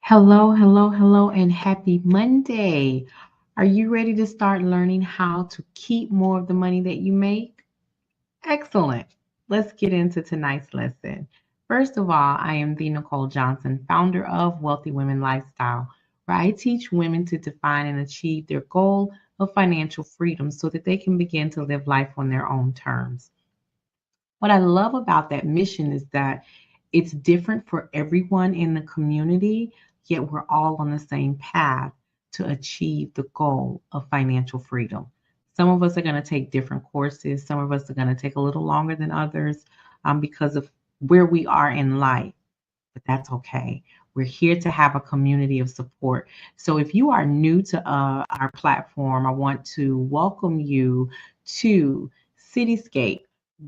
Hello, hello, hello, and happy Monday. Are you ready to start learning how to keep more of the money that you make? Excellent. Let's get into tonight's lesson. First of all, I am the Nicole Johnson, founder of Wealthy Women Lifestyle, where I teach women to define and achieve their goal of financial freedom so that they can begin to live life on their own terms. What I love about that mission is that it's different for everyone in the community, yet we're all on the same path to achieve the goal of financial freedom. Some of us are going to take different courses, some of us are going to take a little longer than others because of where we are in life, but that's okay. We're here to have a community of support. So if you are new to our platform, I want to welcome you to Cityscape,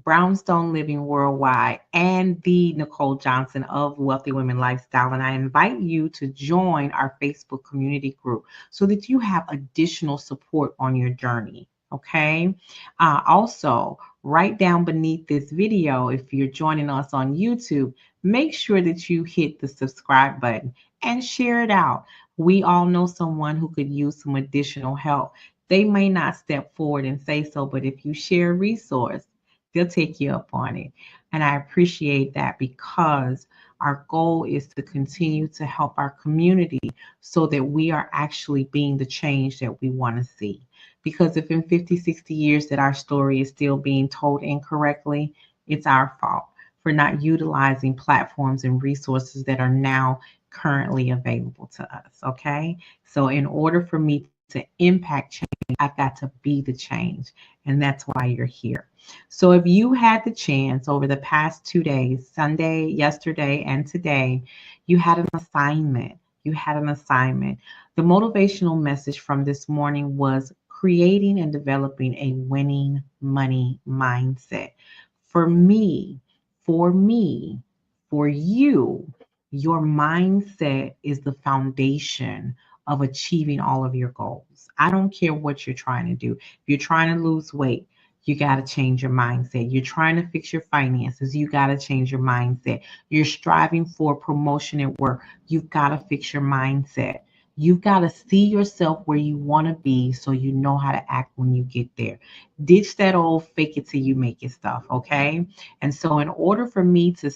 Brownstone Living Worldwide, and the Nicole Johnson of Wealthy Women Lifestyle. And I invite you to join our Facebook community group so that you have additional support on your journey. Okay. Also, right down beneath this video, if you're joining us on YouTube, make sure that you hit the subscribe button and share it out. We all know someone who could use some additional help. They may not step forward and say so, but if you share a resource, they'll take you up on it. And I appreciate that because our goal is to continue to help our community so that we are actually being the change that we want to see. Because if in 50, 60 years that our story is still being told incorrectly, it's our fault for not utilizing platforms and resources that are now currently available to us. Okay. So, in order for me to impact change, I've got to be the change. And that's why you're here. So, if you had the chance over the past 2 days, Sunday, yesterday, and today, you had an assignment. You had an assignment. The motivational message from this morning was creating and developing a winning money mindset. For me, for me, for you, your mindset is the foundation of achieving all of your goals. I don't care what you're trying to do. If you're trying to lose weight, you got to change your mindset. You're trying to fix your finances, you got to change your mindset. You're striving for promotion at work, you've got to fix your mindset. You've got to see yourself where you want to be so you know how to act when you get there. Ditch that old fake it till you make it stuff, okay? And so, in order for me to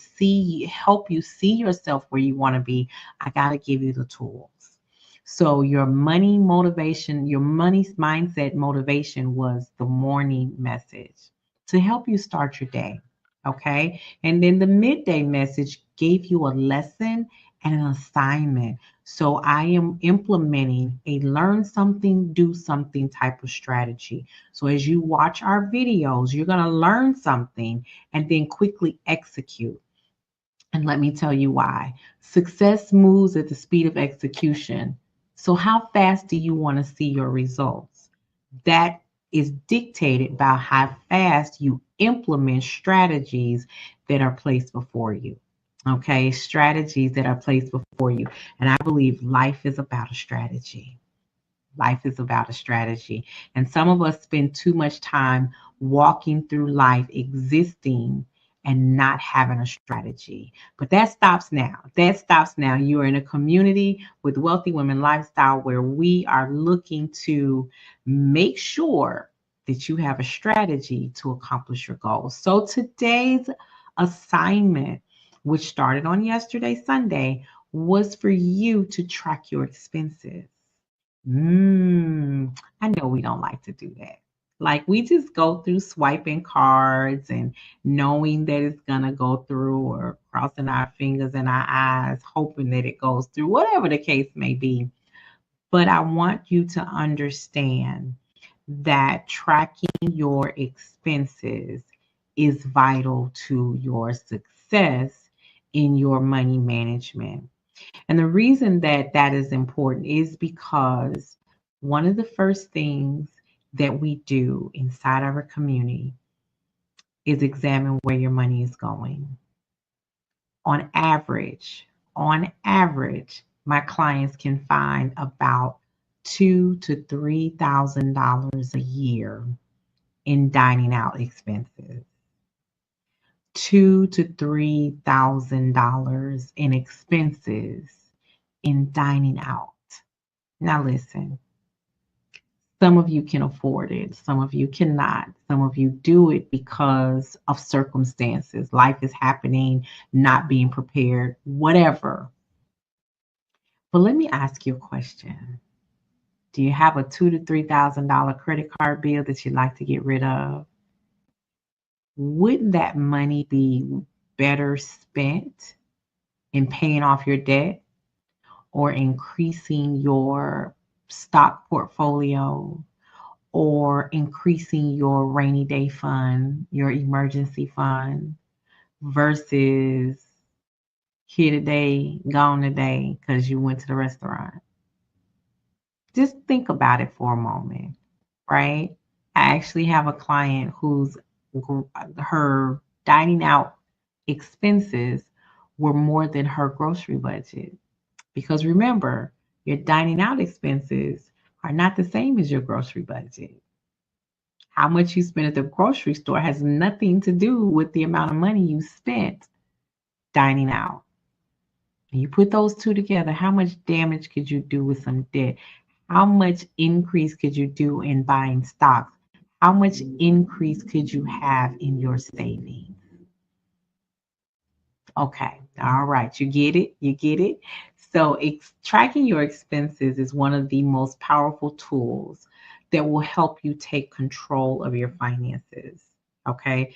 help you see yourself where you want to be, I got to give you the tools. So, your money motivation, your money mindset motivation was the morning message to help you start your day. Okay. And then the midday message gave you a lesson and an assignment. So, I am implementing a learn something, do something type of strategy. So, as you watch our videos, you're going to learn something and then quickly execute. And let me tell you why. Success moves at the speed of execution. So, how fast do you want to see your results? That is dictated by how fast you implement strategies that are placed before you. Okay, strategies that are placed before you. And I believe life is about a strategy. Life is about a strategy. And some of us spend too much time walking through life existing and not having a strategy. But that stops now. That stops now. You are in a community with Wealthy Women Lifestyle where we are looking to make sure that you have a strategy to accomplish your goals. So today's assignment, which started on yesterday, Sunday, was for you to track your expenses. I know we don't like to do that. Like we just go through swiping cards and knowing that it's gonna go through or crossing our fingers and our eyes, hoping that it goes through, whatever the case may be. But I want you to understand that tracking your expenses is vital to your success in your money management. And the reason that that is important is because one of the first things that we do inside our community is examine where your money is going. On average, my clients can find about $2,000 to $3,000 a year in dining out expenses. $2,000 to $3,000 in expenses in dining out. Now listen, some of you can afford it, some of you cannot. Some of you do it because of circumstances. Life is happening, not being prepared, whatever. But let me ask you a question. Do you have a $2,000 to $3,000 credit card bill that you'd like to get rid of? Wouldn't that money be better spent in paying off your debt or increasing your stock portfolio or increasing your rainy day fund, your emergency fund, versus here today, gone today because you went to the restaurant? Just think about it for a moment, right? I actually have a client whose her dining out expenses were more than her grocery budget. Because remember, your dining out expenses are not the same as your grocery budget. How much you spend at the grocery store has nothing to do with the amount of money you spent dining out. And you put those two together, how much damage could you do with some debt? How much increase could you do in buying stocks? How much increase could you have in your savings? Okay, all right, you get it, you get it. So tracking your expenses is one of the most powerful tools that will help you take control of your finances. Okay,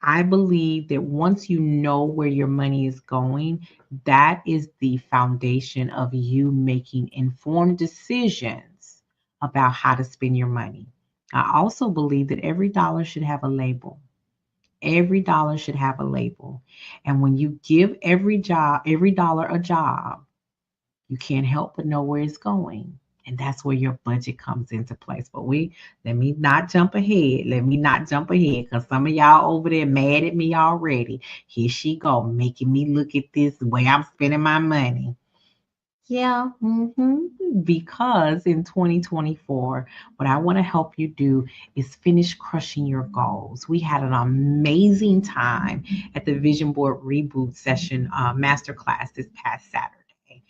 I believe that once you know where your money is going, that is the foundation of you making informed decisions about how to spend your money. I also believe that every dollar should have a label. Every dollar should have a label. And when you give every dollar a job, you can't help but know where it's going. And that's where your budget comes into place. But let me not jump ahead. Let me not jump ahead because some of y'all over there mad at me already. Here she go, making me look at this the way I'm spending my money. Yeah, because in 2024, what I want to help you do is finish crushing your goals. We had an amazing time at the Vision Board Reboot Session Masterclass this past Saturday,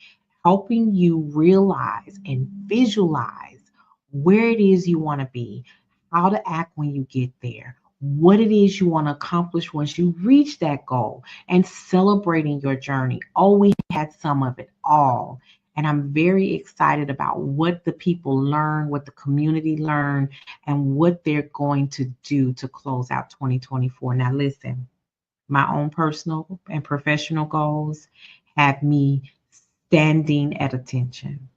helping you realize and visualize where it is you want to be, how to act when you get there, what it is you want to accomplish once you reach that goal, and celebrating your journey. Oh, we had some of it all. And I'm very excited about what the people learn, what the community learn, and what they're going to do to close out 2024. Now, listen, my own personal and professional goals have me standing at attention.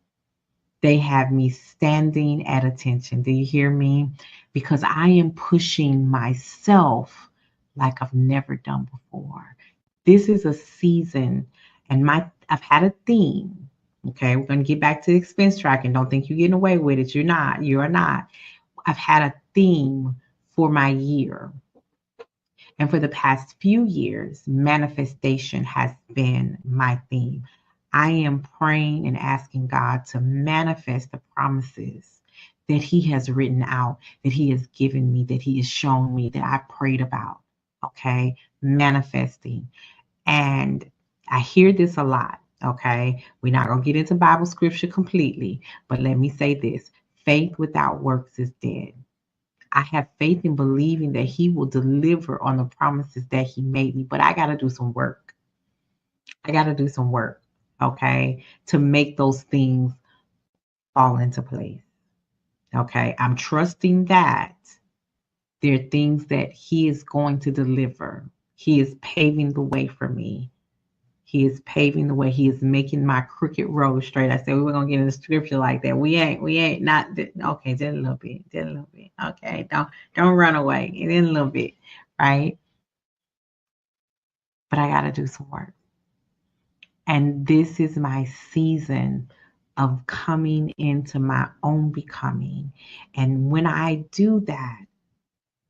They have me standing at attention. Do you hear me? Because I am pushing myself like I've never done before. This is a season, and I've had a theme. Okay, we're gonna get back to expense tracking. Don't think you're getting away with it. You're not. You are not. I've had a theme for my year. And for the past few years, manifestation has been my theme. I am praying and asking God to manifest the promises that He has written out, that He has given me, that He has shown me, that I prayed about. Okay, manifesting. And I hear this a lot. Okay, we're not going to get into Bible scripture completely, but let me say this: faith without works is dead. I have faith in believing that He will deliver on the promises that He made me, but I got to do some work. I got to do some work, okay, to make those things fall into place. Okay, I'm trusting that there are things that He is going to deliver. He is paving the way for me. He is paving the way. He is making my crooked road straight. I said we were gonna get in the scripture like that. We ain't not okay, just a little bit, just a little bit. Okay, don't run away. It in a little bit, right? But I gotta do some work. And this is my season of coming into my own becoming. And when I do that,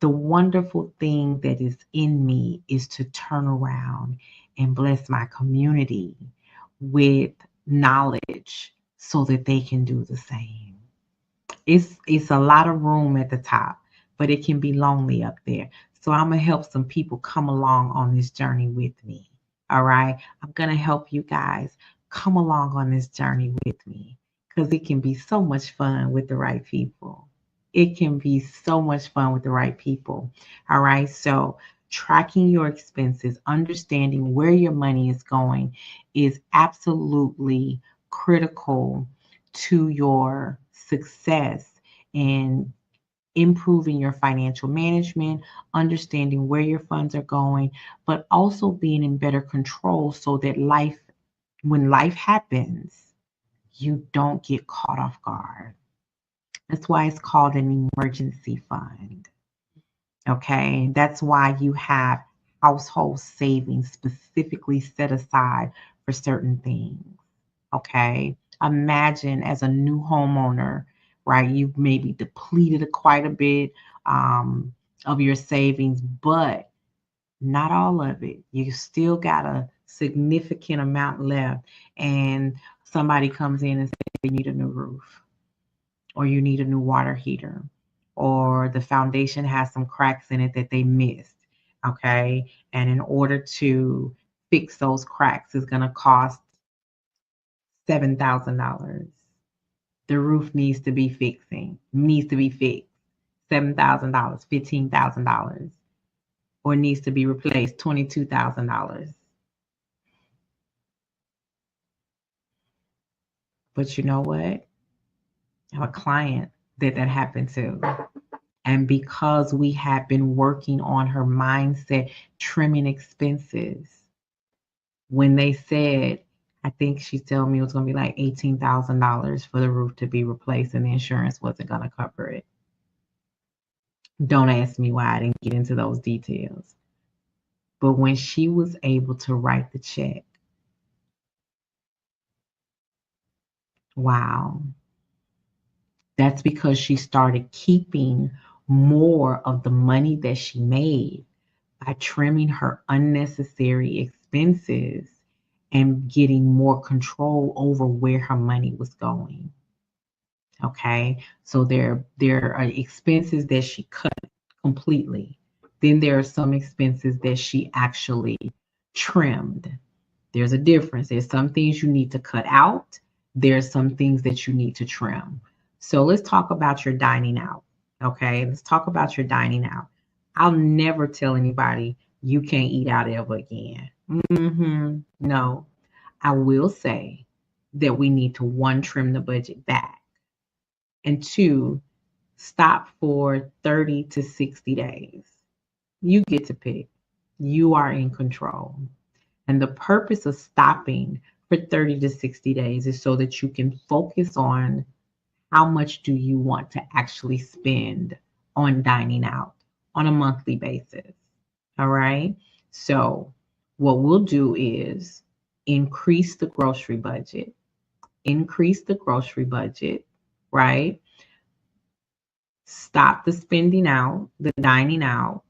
the wonderful thing that is in me is to turn around and bless my community with knowledge so that they can do the same. It's a lot of room at the top, but it can be lonely up there. So I'm gonna help some people come along on this journey with me. All right. I'm gonna help you guys come along on this journey with me, because it can be so much fun with the right people. It can be so much fun with the right people. All right. So, tracking your expenses, understanding where your money is going is absolutely critical to your success in improving your financial management, understanding where your funds are going, but also being in better control so that when life happens, you don't get caught off guard. That's why it's called an emergency fund. Okay. That's why you have household savings specifically set aside for certain things. Okay. Imagine as a new homeowner, right? You've maybe depleted quite a bit of your savings, but not all of it. You still got a significant amount left. And somebody comes in and says you need a new roof, or you need a new water heater, or the foundation has some cracks in it that they missed. Okay. And in order to fix those cracks is going to cost $7,000. The roof needs to be fixed. $7,000, $15,000, or needs to be replaced, $22,000. But you know what? I have a client that happened to. And because we have been working on her mindset, trimming expenses, when they said, I think she told me it was going to be like $18,000 for the roof to be replaced and the insurance wasn't going to cover it. Don't ask me why I didn't get into those details. But when she was able to write the check, wow, that's because she started keeping more of the money that she made by trimming her unnecessary expenses and getting more control over where her money was going. Okay. So there are expenses that she cut completely. Then there are some expenses that she actually trimmed. There's a difference. There's some things you need to cut out. There's some things that you need to trim. So let's talk about your dining out. Okay. Let's talk about your dining out. I'll never tell anybody you can't eat out ever again. No, I will say that we need to, one, trim the budget back, and two, stop for 30 to 60 days. You get to pick. You are in control. And the purpose of stopping for 30 to 60 days is so that you can focus on how much do you want to actually spend on dining out on a monthly basis. All right. So what we'll do is increase the grocery budget, right? Stop the spending out, the dining out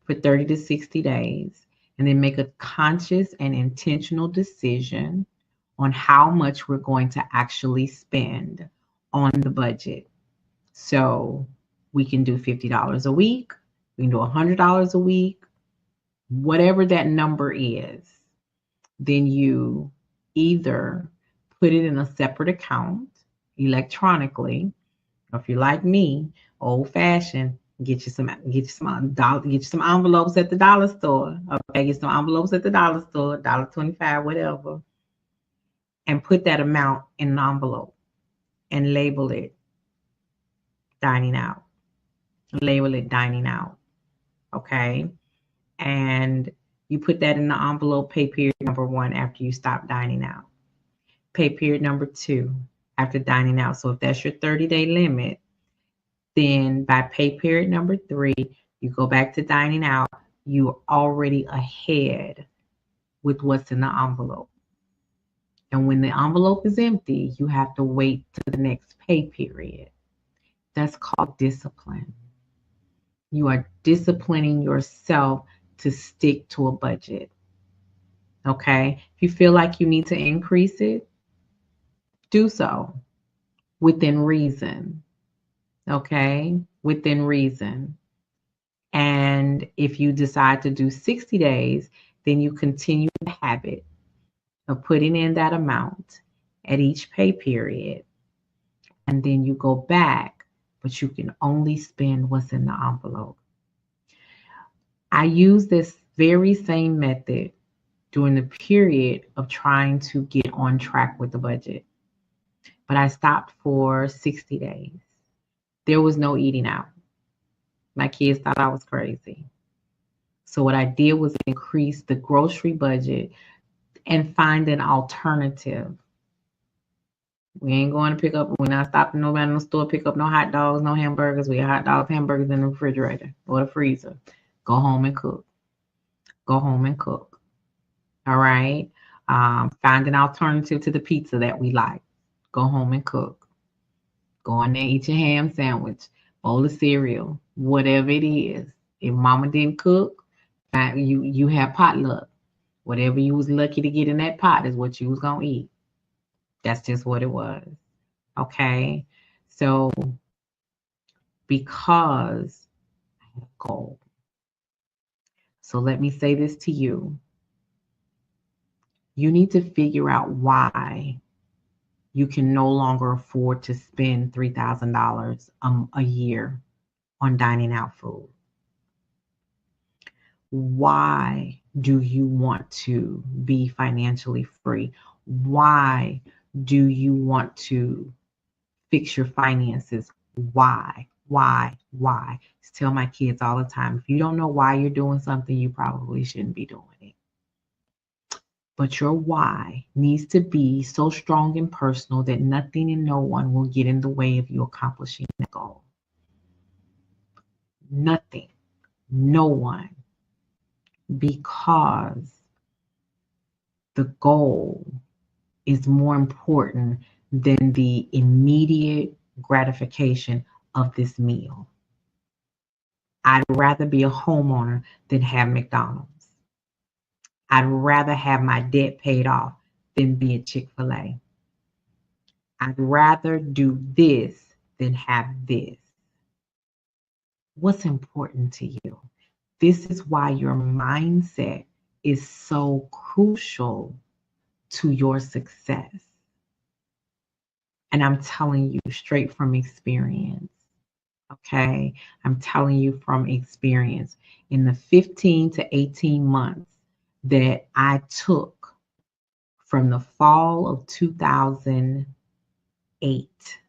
for 30 to 60 days, and then make a conscious and intentional decision on how much we're going to actually spend on the budget. So we can do $50 a week, we can do $100 a week, whatever that number is. Then you either put it in a separate account electronically, or if you're like me, old fashioned, get you some envelopes at the dollar store. Okay, get some envelopes at the dollar store, $1.25, whatever, and put that amount in an envelope and label it dining out. Label it dining out. Okay. And you put that in the envelope, pay period number 1 after you stop dining out. Pay period number 2 after dining out. So if that's your 30-day limit, then by pay period number 3, you go back to dining out. You're already ahead with what's in the envelope. And when the envelope is empty, you have to wait to the next pay period. That's called discipline. You are disciplining yourself to stick to a budget. Okay? If you feel like you need to increase it, do so within reason. Okay? Within reason. And if you decide to do 60 days, then you continue the habit of putting in that amount at each pay period, and then you go back, but you can only spend what's in the envelope. I use this very same method during the period of trying to get on track with the budget, but I stopped for 60 days. There was no eating out. My kids thought I was crazy. So what I did was increase the grocery budget and find an alternative. We ain't going to pick up, we're not stopping nobody in the store, pick up no hot dogs, no hamburgers. We have hot dogs, hamburgers in the refrigerator or the freezer. Go home and cook. Go home and cook. All right. Find an alternative to the pizza that we like. Go home and cook. Go in there, eat your ham sandwich, bowl of cereal, whatever it is. If mama didn't cook, you have potluck. Whatever you was lucky to get in that pot is what you was gonna eat. That's just what it was. Okay. So because I had a goal. So let me say this to you. You need to figure out why you can no longer afford to spend $3,000 a year on dining out food. Why do you want to be financially free? Why do you want to fix your finances? Why? I tell my kids all the time, if you don't know why you're doing something, you probably shouldn't be doing it. But your why needs to be so strong and personal that nothing and no one will get in the way of you accomplishing that goal. Nothing, no one, because the goal is more important than the immediate gratification of this meal. I'd rather be a homeowner than have McDonald's. I'd rather have my debt paid off than be at Chick-fil-A. I'd rather do this than have this. What's important to you? This is why your mindset is so crucial to your success. And I'm telling you straight from experience. Okay? I'm telling you from experience. In the 15 to 18 months that I took from the fall of 2008,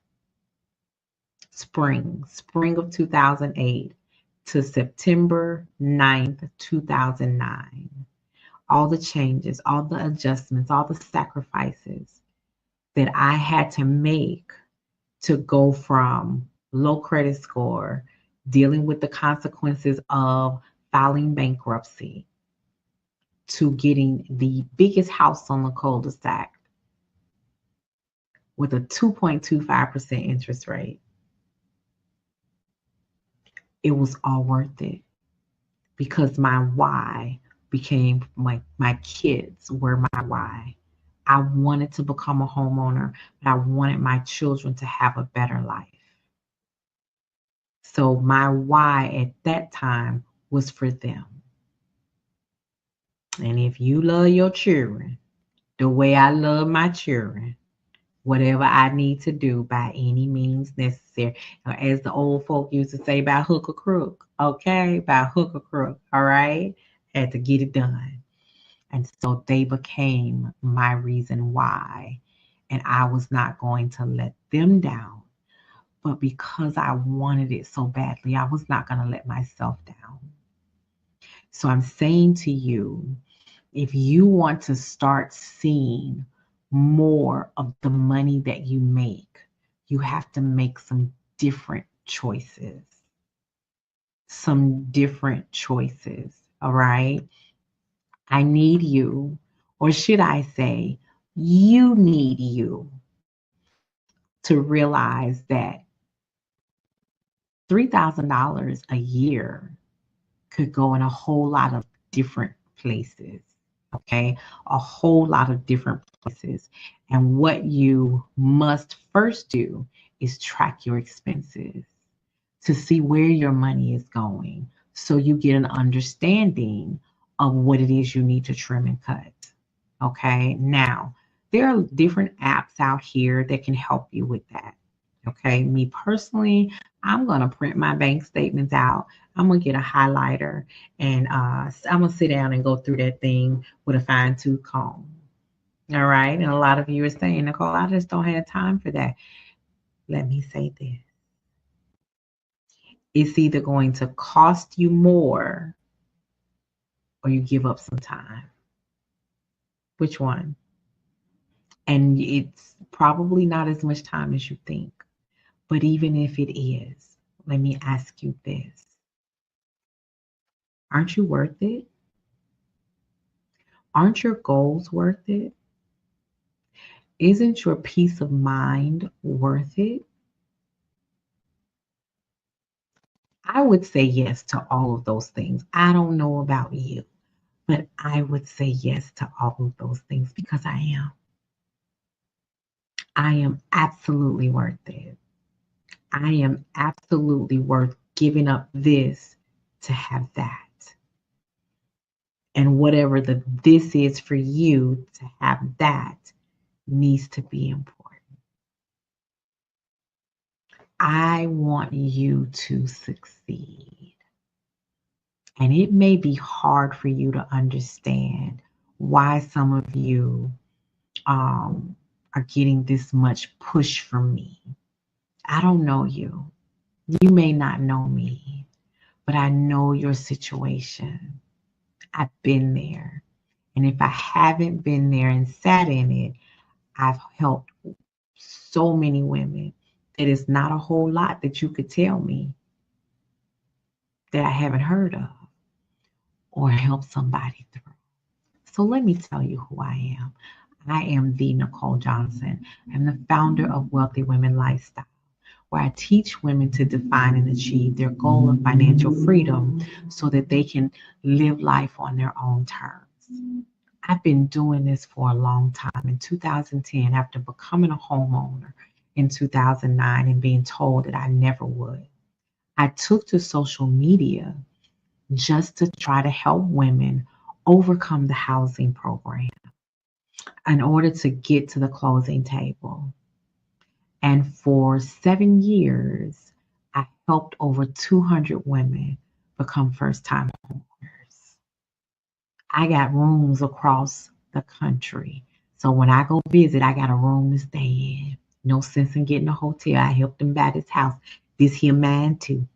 spring of 2008 to September 9th, 2009, all the changes, all the adjustments, all the sacrifices that I had to make to go from low credit score, dealing with the consequences of filing bankruptcy, to getting the biggest house on the cul-de-sac with a 2.25% interest rate. It was all worth it because my why became my kids were my why. I wanted to become a homeowner, but I wanted my children to have a better life. So my why at that time was for them. And if you love your children the way I love my children, whatever I need to do by any means necessary, as the old folk used to say, by hook or crook, okay? By hook or crook, all right? Had to get it done. And so they became my reason why. And I was not going to let them down. But because I wanted it so badly, I was not going to let myself down. So I'm saying to you, if you want to start seeing more of the money that you make, you have to make some different choices. Some different choices, all right? I need you, or should I say, you need you to realize that $3,000 a year could go in a whole lot of different places, okay? A whole lot of different places. And what you must first do is track your expenses to see where your money is going so you get an understanding of what it is you need to trim and cut. Okay. Now, there are different apps out here that can help you with that. Okay. Me personally, I'm going to print my bank statements out. I'm going to get a highlighter and I'm going to sit down and go through that thing with a fine tooth comb. All right. And a lot of you are saying, Nicole, I just don't have time for that. Let me say this. It's either going to cost you more or you give up some time. Which one? And it's probably not as much time as you think. But even if it is, let me ask you this. Aren't you worth it? Aren't your goals worth it? Isn't your peace of mind worth it? I would say yes to all of those things. I don't know about you, but I would say yes to all of those things because I am. I am absolutely worth it. I am absolutely worth giving up this to have that. And whatever the this is for you to have that needs to be important. I want you to succeed. And it may be hard for you to understand why some of you are getting this much push from me. I don't know you. You may not know me, but I know your situation. I've been there. And if I haven't been there and sat in it, I've helped so many women that it's not a whole lot that you could tell me that I haven't heard of or help somebody through. So let me tell you who I am. I am the Nicole Johnson. I'm the founder of Wealthy Women Lifestyle, where I teach women to define and achieve their goal of financial freedom so that they can live life on their own terms. I've been doing this for a long time. In 2010, after becoming a homeowner in 2009 and being told that I never would, I took to social media just to try to help women overcome the housing program in order to get to the closing table. And for 7 years, I helped over 200 women become first time homeowners. I got rooms across the country. So when I go visit, I got a room to stay in. No sense in getting a hotel. I helped him buy this house. This here mine too.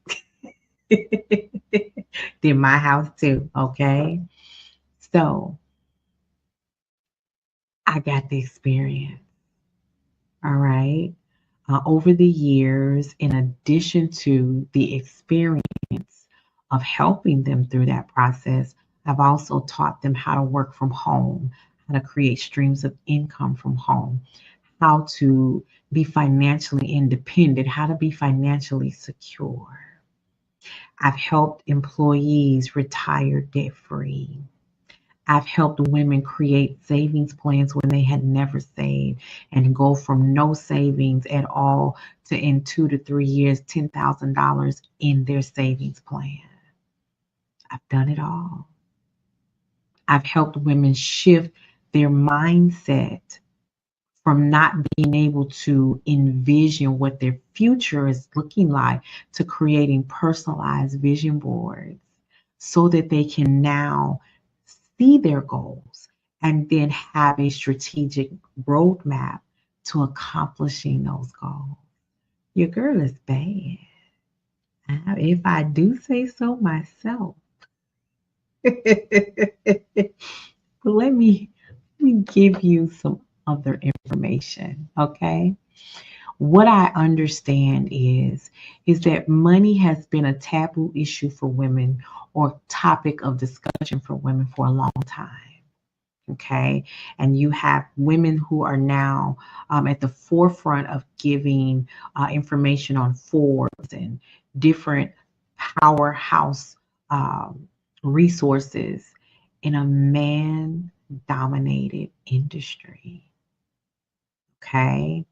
Then my house too. Okay. So I got the experience. All right. Over the years, in addition to the experience of helping them through that process, I've also taught them how to work from home, how to create streams of income from home, how to be financially independent, how to be financially secure. I've helped employees retire debt free. I've helped women create savings plans when they had never saved and go from no savings at all to in 2 to 3 years, $10,000 in their savings plan. I've done it all. I've helped women shift their mindset from not being able to envision what their future is looking like to creating personalized vision boards so that they can now see their goals and then have a strategic roadmap to accomplishing those goals. Your girl is bad, if I do say so myself. But let me give you some other information, okay? What I understand is that money has been a taboo issue for women or topic of discussion for women for a long time. Okay. And you have women who are now at the forefront of giving information on Forbes and different powerhouse resources in a man dominated industry. Okay.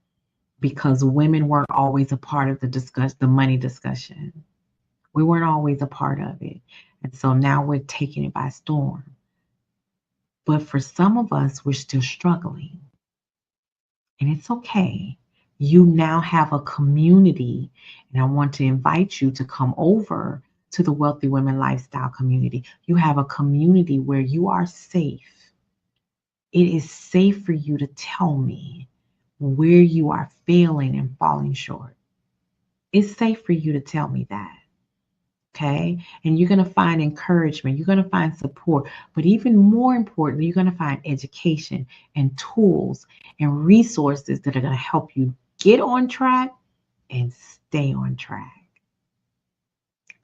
Because women weren't always a part of the money discussion. We weren't always a part of it. And so now we're taking it by storm. But for some of us, we're still struggling. And it's okay. You now have a community, and I want to invite you to come over to the Wealthy Women Lifestyle community. You have a community where you are safe. It is safe for you to tell me where you are failing and falling short. It's safe for you to tell me that. Okay. And you're going to find encouragement. You're going to find support. But even more importantly, you're going to find education and tools and resources that are going to help you get on track and stay on track.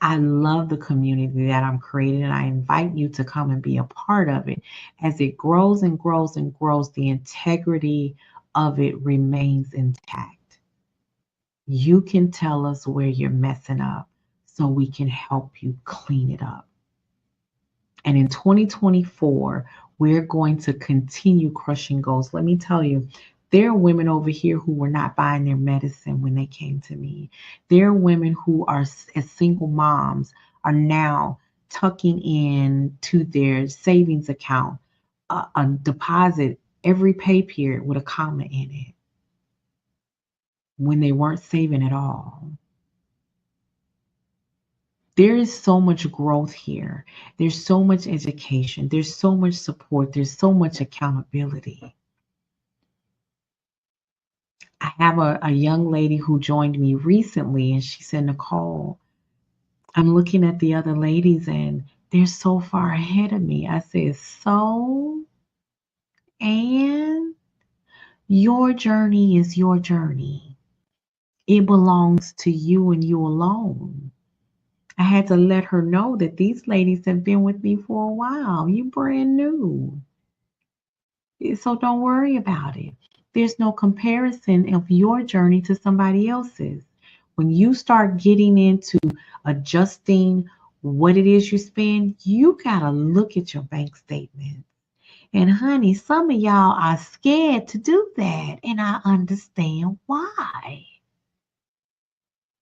I love the community that I'm creating, and I invite you to come and be a part of it. As it grows and grows and grows, the integrity of it remains intact. You can tell us where you're messing up so we can help you clean it up. And in 2024, we're going to continue crushing goals. Let me tell you, there are women over here who were not buying their medicine when they came to me. There are women who are, as single moms, are now tucking in to their savings account a deposit every pay period with a comma in it when they weren't saving at all. There is so much growth here. There's so much education. There's so much support. There's so much accountability. I have a young lady who joined me recently, and she said, Nicole, I'm looking at the other ladies and they're so far ahead of me. I said, so, and your journey is your journey. It belongs to you and you alone. I had to let her know that these ladies have been with me for a while. You brand new. So don't worry about it. There's no comparison of your journey to somebody else's. When you start getting into adjusting what it is you spend, you got to look at your bank statement. And honey, some of y'all are scared to do that. And I understand why.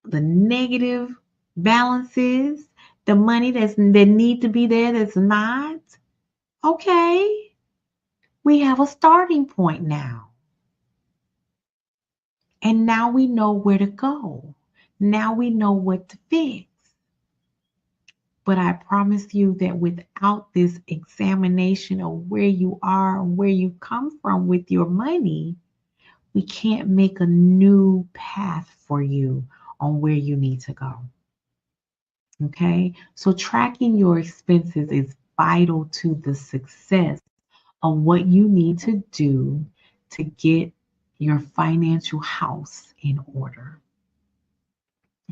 The negative balances, the money that need to be there that's not. Okay, we have a starting point now. And now we know where to go. Now we know what to fix. But I promise you that without this examination of where you are and where you come from with your money, we can't make a new path for you on where you need to go. Okay? So tracking your expenses is vital to the success of what you need to do to get your financial house in order.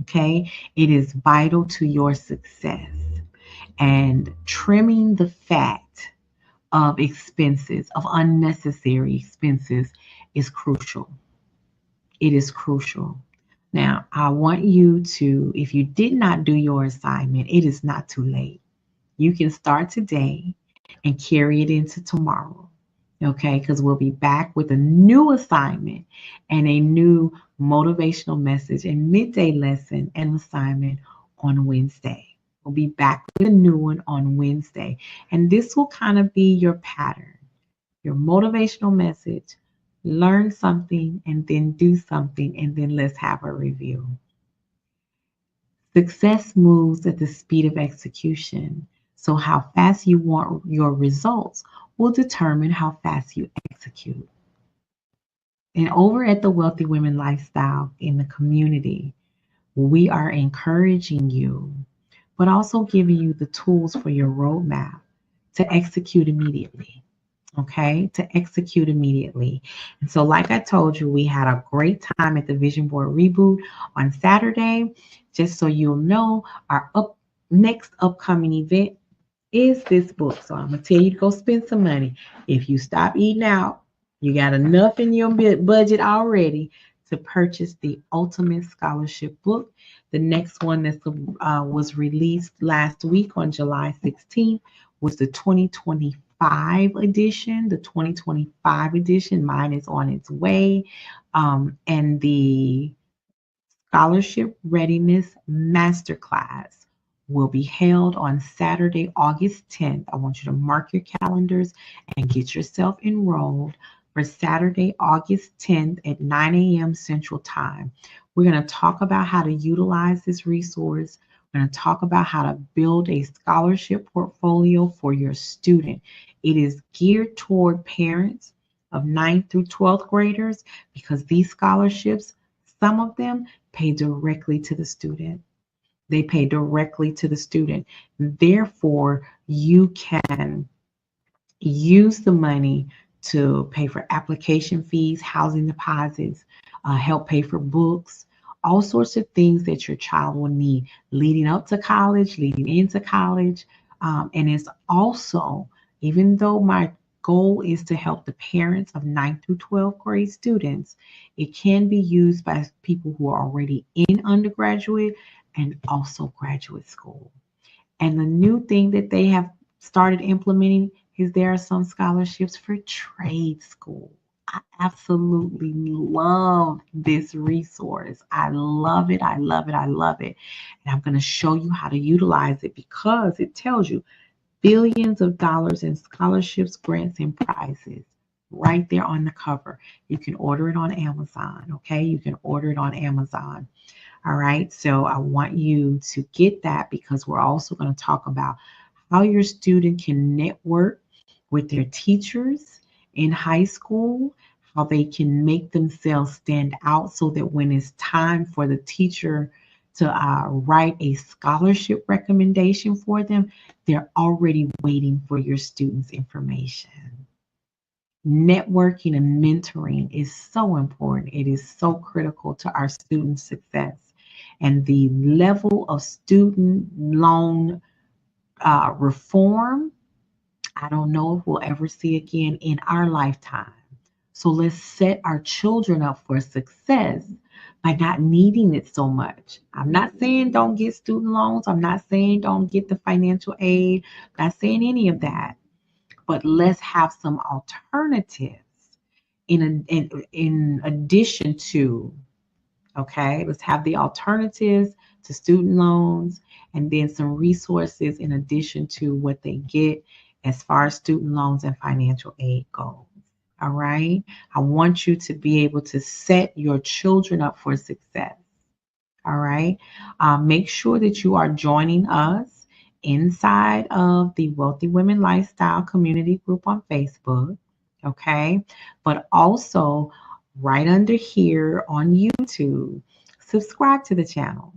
Okay, it is vital to your success. And trimming the fat of expenses, of unnecessary expenses, is crucial. It is crucial. Now, I want you to, if you did not do your assignment, it is not too late. You can start today and carry it into tomorrow. Okay, because we'll be back with a new assignment and a new motivational message and midday lesson and assignment on Wednesday. We'll be back with a new one on Wednesday. And this will kind of be your pattern, your motivational message, learn something and then do something, and then let's have a review. Success moves at the speed of execution. So how fast you want your results will determine how fast you execute. And over at the Wealthy Women Lifestyle in the community, we are encouraging you, but also giving you the tools for your roadmap to execute immediately. Okay, to execute immediately. And so, like I told you, we had a great time at the Vision Board Reboot on Saturday. Just so you'll know, our next upcoming event is this book. So I'm gonna tell you to go spend some money. If you stop eating out, you got enough in your budget already to purchase the Ultimate Scholarship book. The next one that was released last week on July 16th was the 2025 edition. The 2025 edition, mine is on its way. And the Scholarship Readiness Masterclass will be held on Saturday, August 10th. I want you to mark your calendars and get yourself enrolled for Saturday, August 10th at 9 a.m. Central Time. We're going to talk about how to utilize this resource. We're going to talk about how to build a scholarship portfolio for your student. It is geared toward parents of 9th through 12th graders because these scholarships, some of them pay directly to the student. They pay directly to the student. Therefore, you can use the money to pay for application fees, housing deposits, help pay for books, all sorts of things that your child will need leading up to college, leading into college. And it's also, even though my goal is to help the parents of 9th through 12th grade students, it can be used by people who are already in undergraduate and also graduate school. And the new thing that they have started implementing is there are some scholarships for trade school. I absolutely love this resource. I love it. I love it. I love it. And I'm going to show you how to utilize it because it tells you billions of dollars in scholarships, grants, and prizes right there on the cover. You can order it on Amazon. Okay. You can order it on Amazon. All right. So I want you to get that because we're also going to talk about how your student can network with their teachers in high school, how they can make themselves stand out so that when it's time for the teacher to write a scholarship recommendation for them, they're already waiting for your student's information. Networking and mentoring is so important. It is so critical to our student success. And the level of student loan reform, I don't know if we'll ever see again in our lifetime. So let's set our children up for success by not needing it so much. I'm not saying don't get student loans. I'm not saying don't get the financial aid. I'm not saying any of that. But let's have some alternatives in addition to, okay, let's have the alternatives to student loans and then some resources in addition to what they get as far as student loans and financial aid goes. All right. I want you to be able to set your children up for success. All right. Make sure that you are joining us inside of the Wealthy Women Lifestyle Community Group on Facebook. Okay. But also, right under here on YouTube, subscribe to the channel.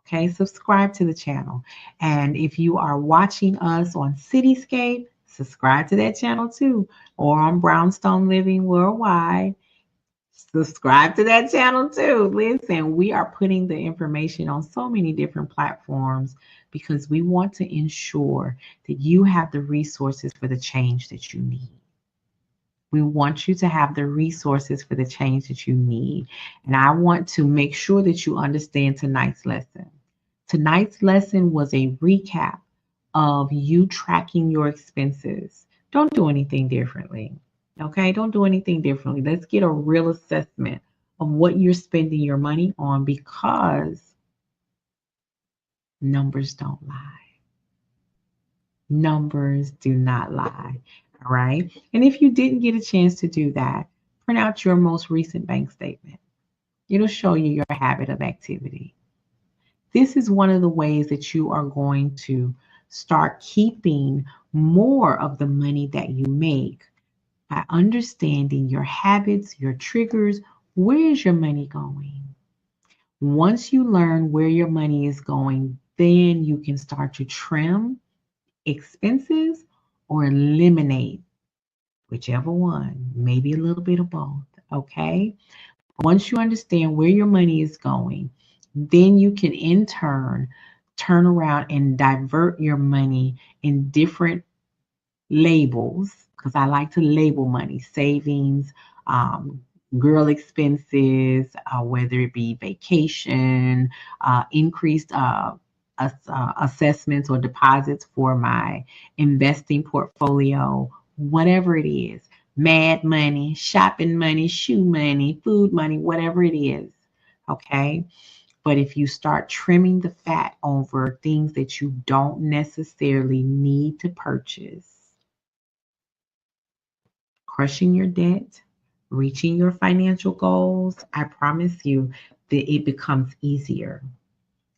Okay. Subscribe to the channel. And if you are watching us on Cityscape, subscribe to that channel too, or on Brownstone Living Worldwide. Subscribe to that channel too. Listen, we are putting the information on so many different platforms because we want to ensure that you have the resources for the change that you need. We want you to have the resources for the change that you need. And I want to make sure that you understand tonight's lesson. Tonight's lesson was a recap of you tracking your expenses. Don't do anything differently. Okay, don't do anything differently. Let's get a real assessment of what you're spending your money on because numbers don't lie. Numbers do not lie. All right. And if you didn't get a chance to do that, print out your most recent bank statement. It'll show you your habit of activity. This is one of the ways that you are going to start keeping more of the money that you make by understanding your habits, your triggers. Where is your money going? Once you learn where your money is going, then you can start to trim expenses or eliminate, whichever one, maybe a little bit of both. Okay. Once you understand where your money is going, then you can in turn turn around and divert your money in different labels, because I like to label money: savings, girl expenses, whether it be vacation, increased assessments or deposits for my investing portfolio, whatever it is, mad money, shopping money, shoe money, food money, whatever it is. Okay. But if you start trimming the fat over things that you don't necessarily need to purchase, crushing your debt, reaching your financial goals, I promise you that it becomes easier.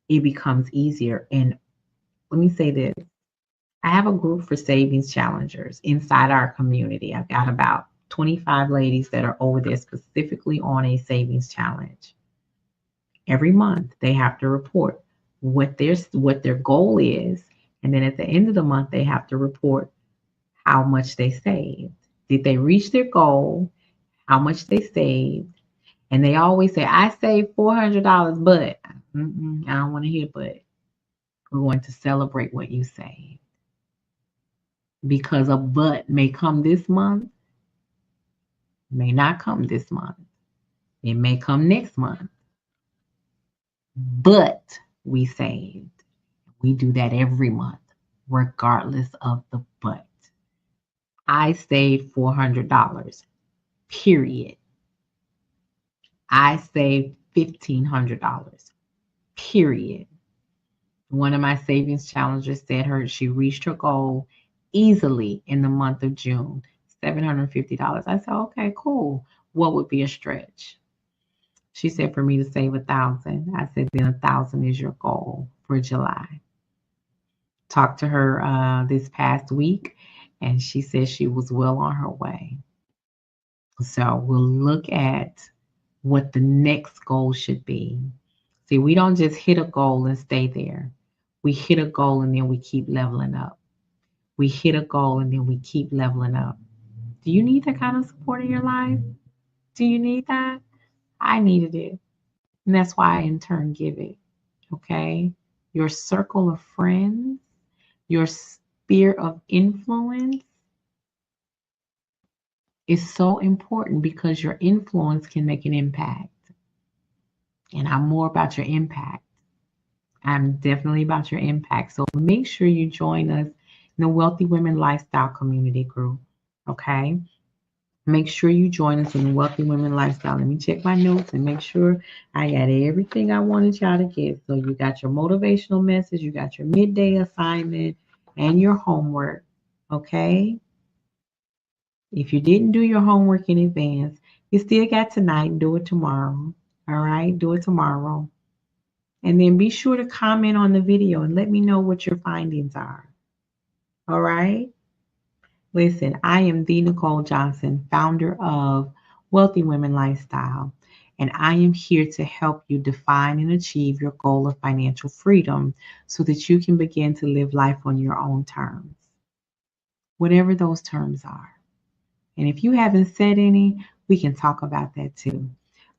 It becomes easier. And let me say this. I have a group for savings challengers inside our community. I've got about 25 ladies that are over there specifically on a savings challenge. Every month they have to report what their goal is, and then at the end of the month they have to report how much they saved. Did they reach their goal? How much they saved? And they always say, "I saved $400, but I don't want to hear but." We're going to celebrate what you saved, because a but may come this month, may not come this month. It may come next month, but we saved. We do that every month, regardless of the but. I saved $400, period. I saved $1,500, period. One of my savings challengers said she reached her goal easily in the month of June, $750. I said, okay, cool. What would be a stretch? She said for me to save 1,000. I said, then 1,000 is your goal for July. Talked to her this past week, and she said she was well on her way. So we'll look at what the next goal should be. See, we don't just hit a goal and stay there. We hit a goal and then we keep leveling up. We hit a goal and then we keep leveling up. Do you need that kind of support in your life? Do you need that? I needed it. And that's why I in turn give it. Okay? Your circle of friends, your sphere of influence is so important, because your influence can make an impact. And I'm more about your impact. I'm definitely about your impact. So make sure you join us in the Wealthy Women Lifestyle Community Group. Okay? Make sure you join us in the Wealthy Women Lifestyle. Let me check my notes and make sure I got everything I wanted y'all to get. So you got your motivational message, you got your midday assignment, and your homework. Okay? If you didn't do your homework in advance, you still got tonight. Do it tomorrow. All right? Do it tomorrow. And then be sure to comment on the video and let me know what your findings are. All right? Listen, I am the Nicole Johnson, founder of Wealthy Women Lifestyle, and I am here to help you define and achieve your goal of financial freedom so that you can begin to live life on your own terms, whatever those terms are. And if you haven't said any, we can talk about that too.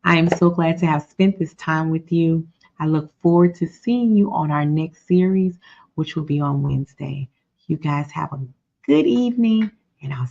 I am so glad to have spent this time with you. I look forward to seeing you on our next series, which will be on Wednesday. You guys have a good evening, and I'll